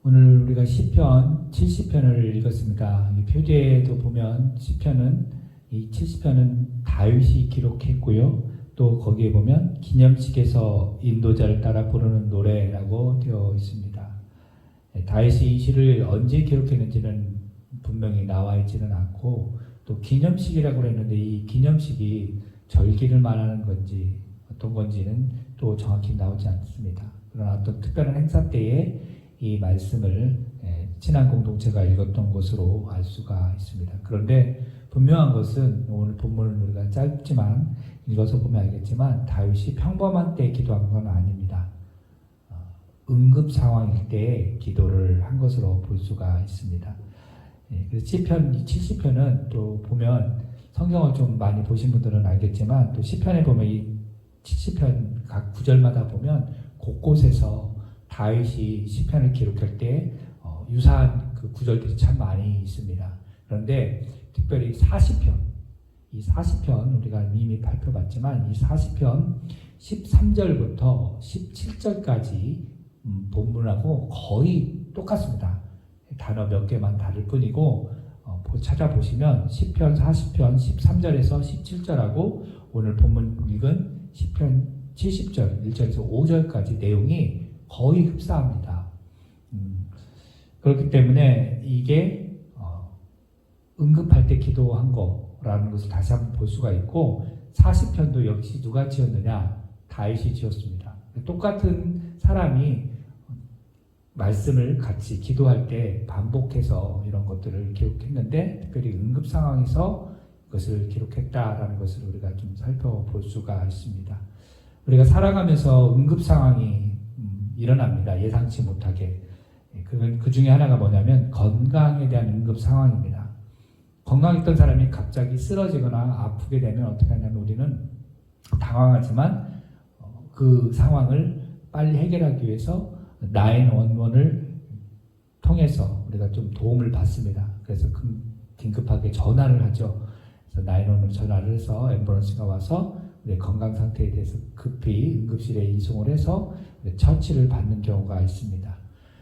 오늘 우리가 시편 70편을 읽었습니다. 이 표제에도 보면 시편은 이 70편은 다윗이 기록했고요. 또 거기에 보면 기념식에서 인도자를 따라 부르는 노래라고 되어 있습니다. 다윗이 이 시를 언제 기록했는지는 분명히 나와 있지는 않고, 또 기념식이라고 했는데 이 기념식이 절기를 말하는 건지 어떤 건지는 또 정확히 나오지 않습니다. 그러나 어떤 특별한 행사 때에 이 말씀을 친한 공동체가 읽었던 것으로 알 수가 있습니다. 그런데 분명한 것은 오늘 본문을 우리가 짧지만 읽어서 보면 알겠지만 다윗이 평범한 때 기도한 건 아닙니다. 응급 상황일 때 기도를 한 것으로 볼 수가 있습니다. 그래서 시편 70편은 또 보면 성경을 좀 많이 보신 분들은 알겠지만 또 시편에 보면 이 70편 각 구절마다 보면 곳곳에서 다윗이 시편을 기록할 때 유사한 그 구절들이 참 많이 있습니다. 그런데 특별히 40편, 이 40편 우리가 이미 발표받지만 이 40편 13절부터 17절까지 본문하고 거의 똑같습니다. 단어 몇 개만 다를 뿐이고 찾아보시면 시편 40편 13절에서 17절하고 오늘 본문 읽은 시편 70절 1절에서 5절까지 내용이 거의 흡사합니다. 그렇기 때문에 이게 응급할 때 기도한 거라는 것을 다시 한번 볼 수가 있고, 40편도 역시 누가 지었느냐? 다윗이 지었습니다. 똑같은 사람이 말씀을 같이 기도할 때 반복해서 이런 것들을 기록했는데, 특별히 응급 상황에서 그것을 기록했다라는 것을 우리가 좀 살펴볼 수가 있습니다. 우리가 살아가면서 응급 상황이 일어납니다. 예상치 못하게. 그 중에 하나가 뭐냐면 건강에 대한 응급 상황입니다. 건강했던 사람이 갑자기 쓰러지거나 아프게 되면 어떻게 하냐면 우리는 당황하지만 그 상황을 빨리 해결하기 위해서 911을 통해서 우리가 좀 도움을 받습니다. 그래서 긴급하게 전화를 하죠. 그래서 911을 전화를 해서 앰뷸런스가 와서 우리 건강 상태에 대해서 급히 응급실에 이송을 해서 처치를 받는 경우가 있습니다.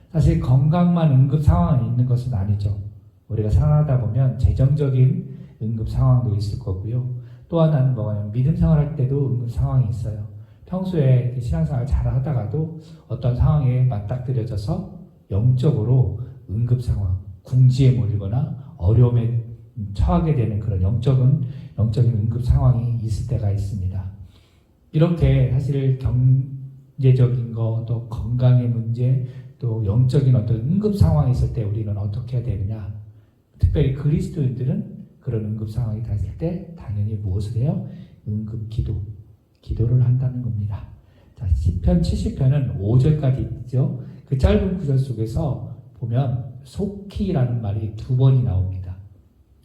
사실 건강만 응급 상황이 있는 것은 아니죠. 우리가 살아가다 보면 재정적인 응급 상황도 있을 거고요. 또 하나는 뭐냐면 믿음 생활할 때도 응급 상황이 있어요. 평소에 신앙생활 잘 하다가도 어떤 상황에 맞닥뜨려져서 영적으로 응급 상황, 궁지에 몰리거나 어려움에 처하게 되는 그런 영적인 응급 상황이 있을 때가 있습니다. 이렇게 사실 경제적인 거, 또 건강의 문제, 또 영적인 어떤 응급 상황이 있을 때 우리는 어떻게 해야 되느냐? 특별히 그리스도인들은 그런 응급 상황이 닥칠 때 당연히 무엇을 해요? 응급 기도를 한다는 겁니다. 자, 시편 70편은 5절까지 있죠. 그 짧은 구절 속에서 보면 속히라는 말이 2번이 나옵니다.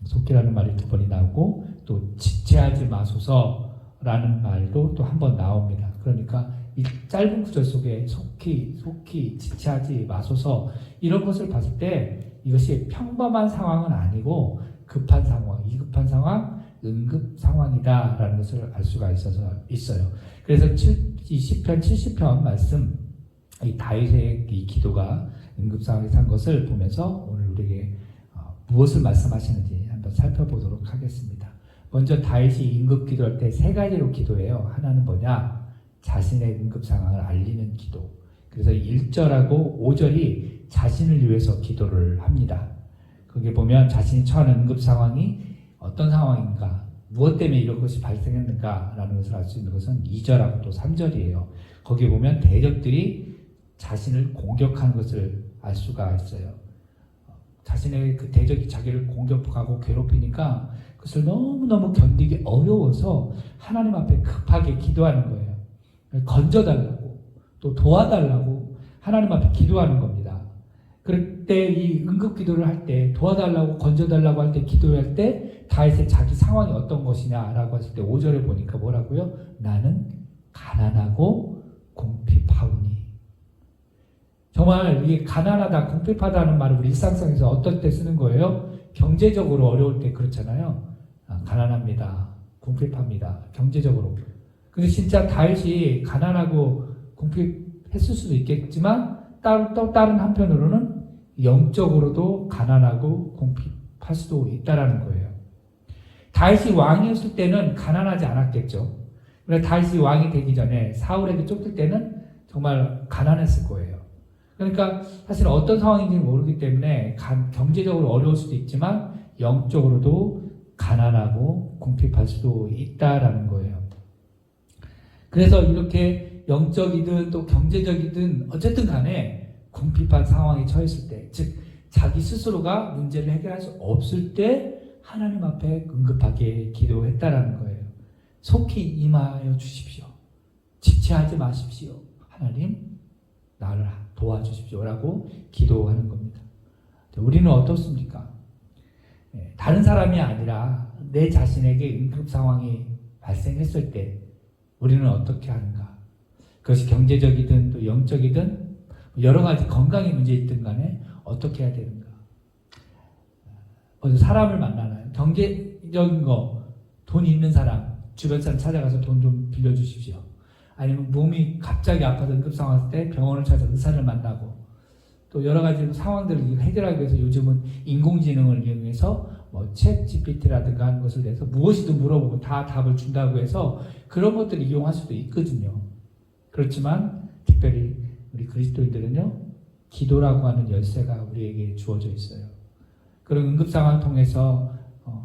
속히라는 말이 2번이 나오고 또 지체하지 마소서라는 말도 또 한 번 나옵니다. 그러니까 이 짧은 구절 속에 속히 지체하지 마소서 이런 것을 봤을 때 이것이 평범한 상황은 아니고 급한 상황, 위급한 상황, 응급 상황이다라는 것을 알 수가 있어요. 그래서 이 시편 70편 말씀, 이 다윗의 이 기도가 응급 상황에서 한 것을 보면서 오늘 우리에게 무엇을 말씀하시는지 한번 살펴보도록 하겠습니다. 먼저 다윗이 응급 기도할 때 3가지로 기도해요. 하나는 뭐냐? 자신의 응급 상황을 알리는 기도. 그래서 1절하고 5절이 자신을 위해서 기도를 합니다. 거기에 보면 자신이 처한 응급 상황이 어떤 상황인가, 무엇 때문에 이런 것이 발생했는가 라는 것을 알 수 있는 것은 2절하고 또 3절이에요. 거기에 보면 대적들이 자신을 공격하는 것을 알 수가 있어요. 자신의 그 대적이 자기를 공격하고 괴롭히니까 그것을 너무너무 견디기 어려워서 하나님 앞에 급하게 기도하는 거예요. 건져달라고, 또 도와달라고 하나님 앞에 기도하는 겁니다. 그럴 때 이 응급 기도를 할 때, 도와달라고 건져달라고 할 때, 기도할 때 다윗의 자기 상황이 어떤 것이냐라고 했을 때 5절에 보니까 뭐라고요? 나는 가난하고 궁핍하오니. 정말 이게 가난하다, 궁핍하다는 말을 우리 일상성에서 어떨 때 쓰는 거예요? 경제적으로 어려울 때 그렇잖아요. 가난합니다, 궁핍합니다, 경제적으로. 근데 진짜 다윗이 가난하고 궁핍했을 수도 있겠지만 또 다른 한편으로는 영적으로도 가난하고 궁핍할 수도 있다라는 거예요. 다윗이 왕이었을 때는 가난하지 않았겠죠. 그러나 다윗이 왕이 되기 전에 사울에게 쫓길 때는 정말 가난했을 거예요. 그러니까 사실 어떤 상황인지 모르기 때문에 경제적으로 어려울 수도 있지만 영적으로도 가난하고 궁핍할 수도 있다라는 거예요. 그래서 이렇게 영적이든 또 경제적이든 어쨌든 간에 궁핍한 상황에 처했을 때, 즉 자기 스스로가 문제를 해결할 수 없을 때 하나님 앞에 응급하게 기도했다라는 거예요. 속히 임하여 주십시오. 지체하지 마십시오. 하나님 나를 도와주십시오라고 기도하는 겁니다. 우리는 어떻습니까? 다른 사람이 아니라 내 자신에게 응급 상황이 발생했을 때 우리는 어떻게 하는가? 그것이 경제적이든 또 영적이든 여러 가지 건강의 문제 있든 간에 어떻게 해야 되는가? 어디 사람을 만나나요? 경제적인 거, 돈 있는 사람, 주변 사람 찾아가서 돈 좀 빌려주십시오. 아니면 몸이 갑자기 아파서 응급 상황 왔을 때 병원을 찾아서 의사를 만나고, 또 여러 가지 상황들을 해결하기 위해서 요즘은 인공지능을 이용해서 챗 GPT라든가 하는 것을 내서 무엇이든 물어보고 다 답을 준다고 해서 그런 것들을 이용할 수도 있거든요. 그렇지만 특별히 우리 그리스도인들은요, 기도라고 하는 열쇠가 우리에게 주어져 있어요. 그런 응급 상황을 통해서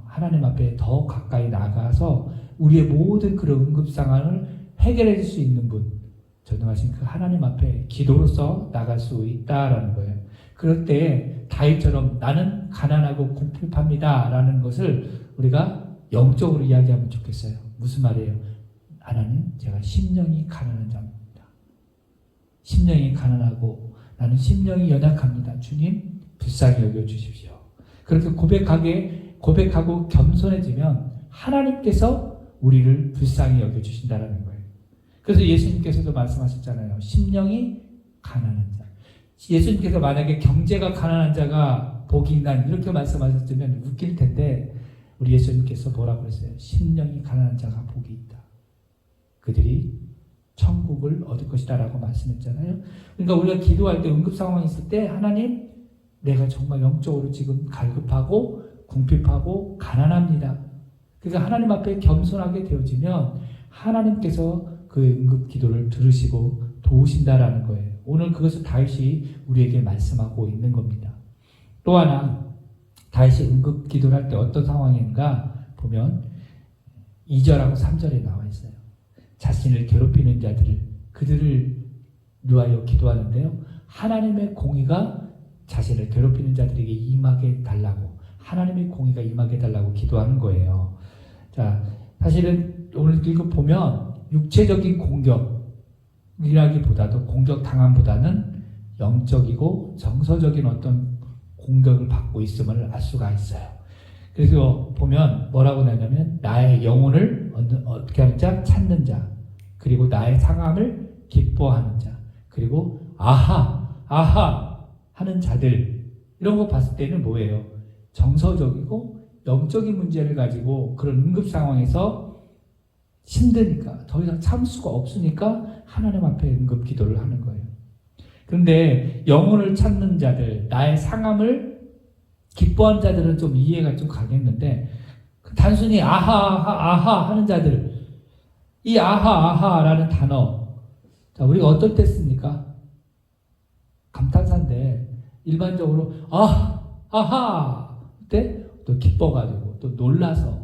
하나님 앞에 더 가까이 나가서 우리의 모든 그런 응급 상황을 해결해 줄 수 있는 분, 전능하신 그 하나님 앞에 기도로서 나갈 수 있다라는 거예요. 그럴 때 다윗처럼 나는 가난하고 궁핍합니다 라는 것을 우리가 영적으로 이야기하면 좋겠어요. 무슨 말이에요? 하나님, 제가 심령이 가난한 자입니다. 심령이 가난하고 나는 심령이 연약합니다. 주님, 불쌍히 여겨주십시오. 그렇게 고백하고 겸손해지면 하나님께서 우리를 불쌍히 여겨주신다는 거예요. 그래서 예수님께서도 말씀하셨잖아요. 심령이 가난한 자. 예수님께서 만약에 경제가 가난한 자가 복이 있나 이렇게 말씀하셨으면 웃길 텐데 우리 예수님께서 뭐라고 했어요? 심령이 가난한 자가 복이 있다. 그들이 천국을 얻을 것이다 라고 말씀했잖아요. 그러니까 우리가 기도할 때 응급 상황이 있을 때 하나님, 내가 정말 영적으로 지금 갈급하고 궁핍하고 가난합니다. 그래서 하나님 앞에 겸손하게 되어지면 하나님께서 그 응급 기도를 들으시고 도우신다라는 거예요. 오늘 그것을 다윗이 우리에게 말씀하고 있는 겁니다. 또 하나, 다윗이 응급 기도를 할 때 어떤 상황인가 보면 2절하고 3절에 나와 있어요. 자신을 괴롭히는 그들을 위하여 기도하는데요. 하나님의 공의가 자신을 괴롭히는 자들에게 임하게 달라고, 하나님의 공의가 임하게 달라고 기도하는 거예요. 자, 사실은 오늘 읽어보면 육체적인 공격이라기보다도 공격 당함보다는 영적이고 정서적인 어떤 공격을 받고 있음을 알 수가 있어요. 그래서 보면 뭐라고 나냐면 나의 영혼을 어떻게 하는 자? 찾는 자, 그리고 나의 상함을 기뻐하는 자, 그리고 아하 하는 자들, 이런 거 봤을 때는 뭐예요? 정서적이고 영적인 문제를 가지고 그런 응급 상황에서 힘드니까 더 이상 참을 수가 없으니까 하나님 앞에 응급 기도를 하는 거예요. 그런데 영혼을 찾는 자들, 나의 상함을 기뻐하는 자들은 좀 이해가 좀 가겠는데 단순히 아하 하는 자들, 이 아하라는 단어, 자, 우리가 어떨 때 씁니까? 감탄사인데 일반적으로 아하 그때 또 기뻐가지고 또 놀라서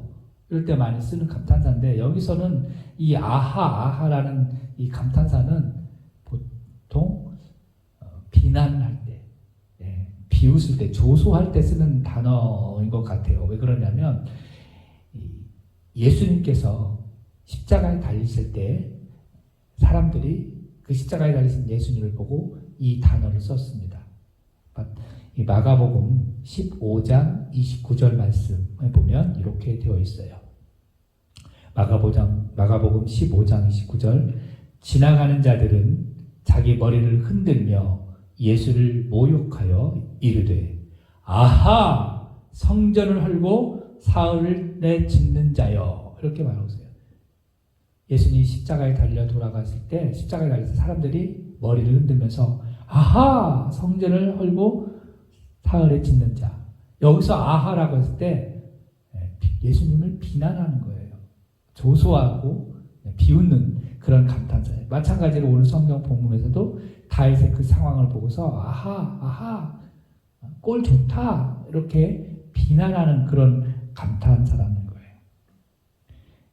이럴 때 많이 쓰는 감탄사인데 여기서는 이 아하라는 이 감탄사는 보통 비난할 때, 비웃을 때, 조소할 때 쓰는 단어인 것 같아요. 왜 그러냐면 예수님께서 십자가에 달리실 때 사람들이 그 십자가에 달리신 예수님을 보고 이 단어를 썼습니다. 이 마가복음 15장 29절 말씀에 보면 이렇게 되어 있어요. 마가복음 15장 29절, 지나가는 자들은 자기 머리를 흔들며 예수를 모욕하여 이르되 아하, 성전을 헐고 사흘에 짓는 자여, 이렇게 말하고 있어요. 예수님이 십자가에 달려 돌아갔을 때 십자가에 달려서 사람들이 머리를 흔들면서 아하, 성전을 헐고 사흘에 짓는 자. 여기서 아하라고 했을 때 예수님을 비난하는 거예요. 조소하고 비웃는 그런 감탄사예요. 마찬가지로 오늘 성경 본문에서도 다윗의 그 상황을 보고서 아하 꼴 좋다 이렇게 비난하는 그런 감탄사라는 거예요.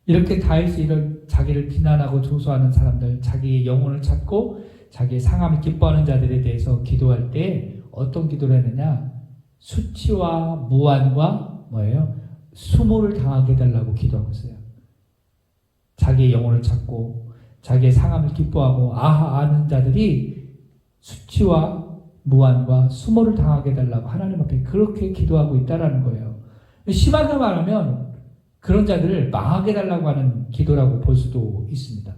이렇게 다윗이 이런 자기를 비난하고 조소하는 사람들, 자기의 영혼을 찾고 자기의 상함을 기뻐하는 자들에 대해서 기도할 때 어떤 기도를 했느냐? 수치와 무한과 뭐예요? 수모를 당하게 해달라고 기도하고 있어요. 자기의 영혼을 찾고 자기의 상함을 기뻐하고 아하하는 자들이 수치와 무한과 수모를 당하게 해달라고 하나님 앞에 그렇게 기도하고 있다라는 거예요. 심하게 말하면 그런 자들을 망하게 해달라고 하는 기도라고 볼 수도 있습니다.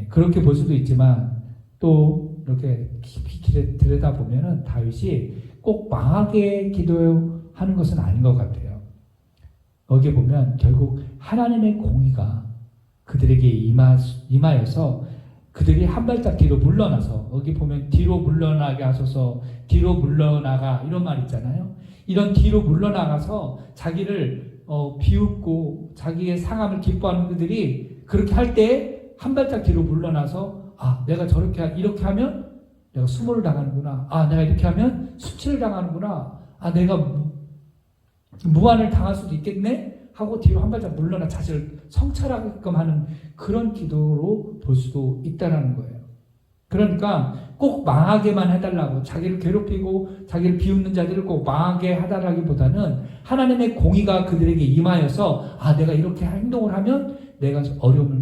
그렇게 볼 수도 있지만 또 이렇게 깊이 들여다보면 다윗이 꼭 망하게 기도하는 것은 아닌 것 같아요. 여기 보면 결국 하나님의 공의가 그들에게 임하여서 그들이 한 발짝 뒤로 물러나서, 여기 보면 뒤로 물러나게 하소서, 뒤로 물러나가 이런 말 있잖아요. 이런 뒤로 물러나가서 자기를 비웃고 자기의 상함을 기뻐하는 그들이 그렇게 할 때 한 발짝 뒤로 물러나서 내가 이렇게 하면 내가 수모를 당하는구나. 내가 이렇게 하면 수치를 당하는구나. 내가 무한을 당할 수도 있겠네? 하고 뒤로 한 발짝 물러나 자신을 성찰하게끔 하는 그런 기도로 볼 수도 있다는 거예요. 그러니까 꼭 망하게만 해달라고, 자기를 괴롭히고 자기를 비웃는 자들을 꼭 망하게 해달라기보다는 하나님의 공의가 그들에게 임하여서 내가 이렇게 행동을 하면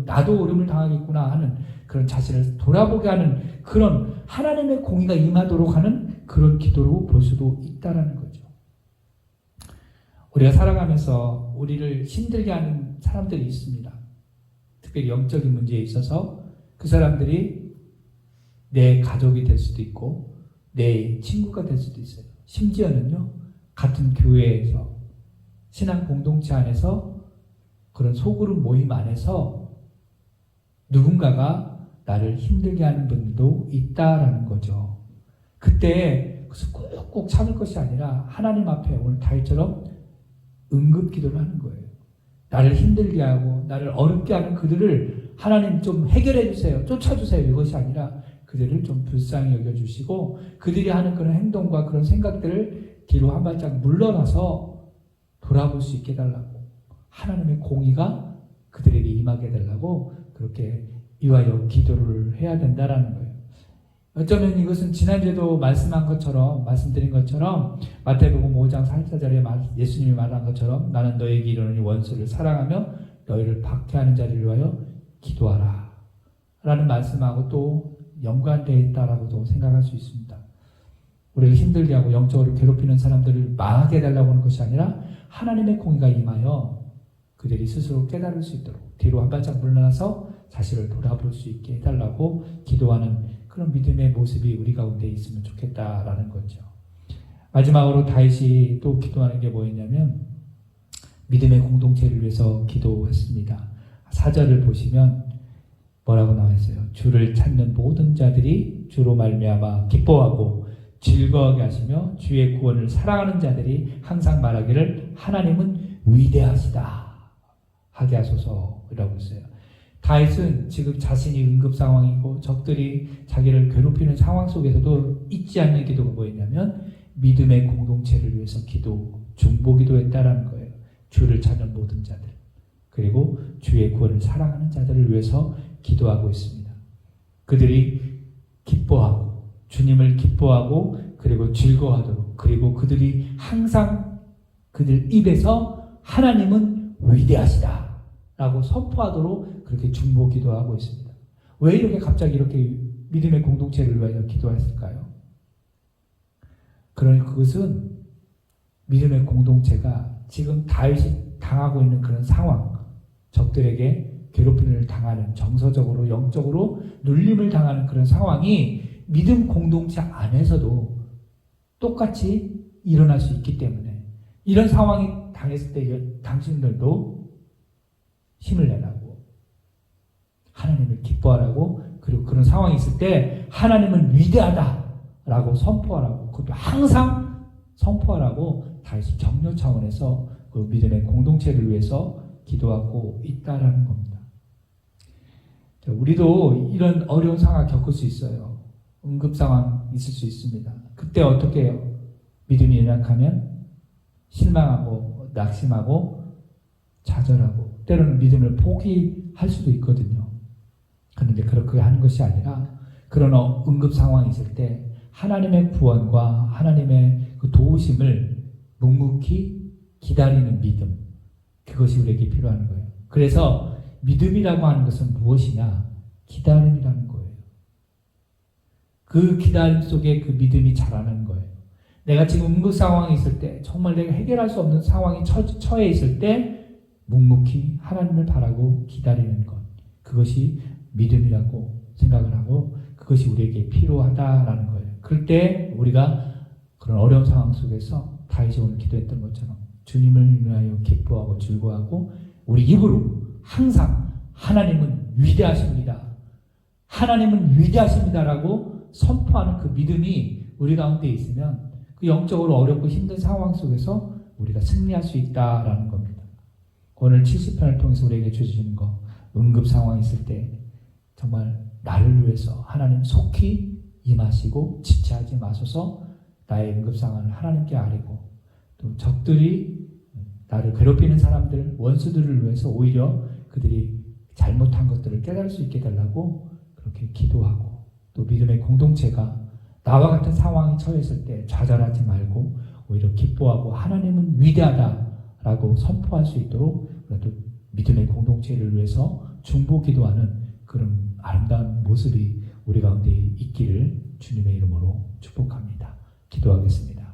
나도 어려움을 당하겠구나 하는 그런 자신을 돌아보게 하는 그런 하나님의 공의가 임하도록 하는 그런 기도로 볼 수도 있다는 거죠. 우리가 살아가면서 우리를 힘들게 하는 사람들이 있습니다. 특별히 영적인 문제에 있어서 그 사람들이 내 가족이 될 수도 있고 내 친구가 될 수도 있어요. 심지어는요, 같은 교회에서, 신앙 공동체 안에서, 그런 소그룹 모임 안에서 누군가가 나를 힘들게 하는 분들도 있다라는 거죠. 그때 꾹꾹 참을 것이 아니라 하나님 앞에 오늘 다윗처럼 응급 기도를 하는 거예요. 나를 힘들게 하고 나를 어렵게 하는 그들을 하나님 좀 해결해 주세요. 쫓아주세요. 이것이 아니라 그들을 좀 불쌍히 여겨주시고 그들이 하는 그런 행동과 그런 생각들을 뒤로 한 발짝 물러나서 돌아볼 수 있게 해달라고, 하나님의 공의가 그들에게 임하게 해달라고 그렇게 이와여 기도를 해야 된다라는 거예요. 어쩌면 이것은 지난주에도 말씀드린 것처럼 마태복음 5장 44절에 예수님이 말한 것처럼 나는 너에게 이르노니 원수를 사랑하며 너희를 박해하는 자를 위하여 기도하라 라는 말씀하고 또 연관되어 있다라고도 생각할 수 있습니다. 우리를 힘들게 하고 영적으로 괴롭히는 사람들을 망하게 해달라고 하는 것이 아니라 하나님의 공의가 임하여 그들이 스스로 깨달을 수 있도록 뒤로 한 발짝 물러나서 자신을 돌아볼 수 있게 해달라고 기도하는 그런 믿음의 모습이 우리 가운데 있으면 좋겠다라는 거죠. 마지막으로 다윗이 또 기도하는 게 뭐였냐면 믿음의 공동체를 위해서 기도했습니다. 4절을 보시면 뭐라고 나와 있어요? 주를 찾는 모든 자들이 주로 말미암아 기뻐하고 즐거워하게 하시며 주의 구원을 사랑하는 자들이 항상 말하기를 하나님은 위대하시다 하게 하소서라고 했어요. 다윗은 지금 자신이 응급 상황이고 적들이 자기를 괴롭히는 상황 속에서도 잊지 않는 기도가 뭐였냐면 믿음의 공동체를 위해서 중보기도했다라는 거예요. 주를 찾는 모든 자들, 그리고 주의 구원을 사랑하는 자들을 위해서 기도하고 있습니다. 그들이 기뻐하고 주님을 기뻐하고 그리고 즐거워하도록, 그리고 그들이 항상 그들 입에서 하나님은 위대하시다 라고 선포하도록 그렇게 중보기도하고 있습니다. 왜 이렇게 갑자기 이렇게 믿음의 공동체를 위하여 기도했을까요? 그러니 그것은 믿음의 공동체가 지금 다윗이 당하고 있는 그런 상황, 적들에게 괴롭힘을 당하는, 정서적으로 영적으로 눌림을 당하는 그런 상황이 믿음 공동체 안에서도 똑같이 일어날 수 있기 때문에 이런 상황이 당했을 때 당신들도 힘을 내라고, 하나님을 기뻐하라고, 그리고 그런 상황이 있을 때 하나님은 위대하다라고 선포하라고, 그것도 항상 선포하라고 다시 격려 차원에서 그 믿음의 공동체를 위해서 기도하고 있다라는 겁니다. 우리도 이런 어려운 상황을 겪을 수 있어요. 응급 상황 있을 수 있습니다. 그때 어떻게 해요? 믿음이 연약하면 실망하고 낙심하고 좌절하고 때로는 믿음을 포기할 수도 있거든요. 그런데 그렇게 하는 것이 아니라 그런 응급 상황이 있을 때 하나님의 구원과 하나님의 그 도우심을 묵묵히 기다리는 믿음, 그것이 우리에게 필요한 거예요. 그래서 믿음이라고 하는 것은 무엇이냐? 기다림이라는 거예요. 그 기다림 속에 그 믿음이 자라는 거예요. 내가 지금 응급 상황에 있을 때, 정말 내가 해결할 수 없는 상황에 처해 있을 때 묵묵히 하나님을 바라고 기다리는 것, 그것이 믿음이라고 생각을 하고 그것이 우리에게 필요하다라는 거예요. 그럴 때 우리가 그런 어려운 상황 속에서 다윗이 오늘 기도했던 것처럼 주님을 위하여 기뻐하고 즐거워하고 우리 입으로 항상 하나님은 위대하십니다. 하나님은 위대하십니다라고 선포하는 그 믿음이 우리 가운데 있으면 그 영적으로 어렵고 힘든 상황 속에서 우리가 승리할 수 있다라는 겁니다. 오늘 70편을 통해서 우리에게 주시는 거, 응급 상황이 있을 때 정말 나를 위해서 하나님 속히 임하시고 지체하지 마소서. 나의 응급 상황을 하나님께 아뢰고 또 적들이 나를 괴롭히는 사람들, 원수들을 위해서 오히려 그들이 잘못한 것들을 깨달을 수 있게 달라고 그렇게 기도하고, 또 믿음의 공동체가 나와 같은 상황이 처했을 때 좌절하지 말고 오히려 기뻐하고 하나님은 위대하다라고 선포할 수 있도록 또 믿음의 공동체를 위해서 중보 기도하는 그런 아름다운 모습이 우리 가운데 있기를 주님의 이름으로 축복합니다. 기도하겠습니다.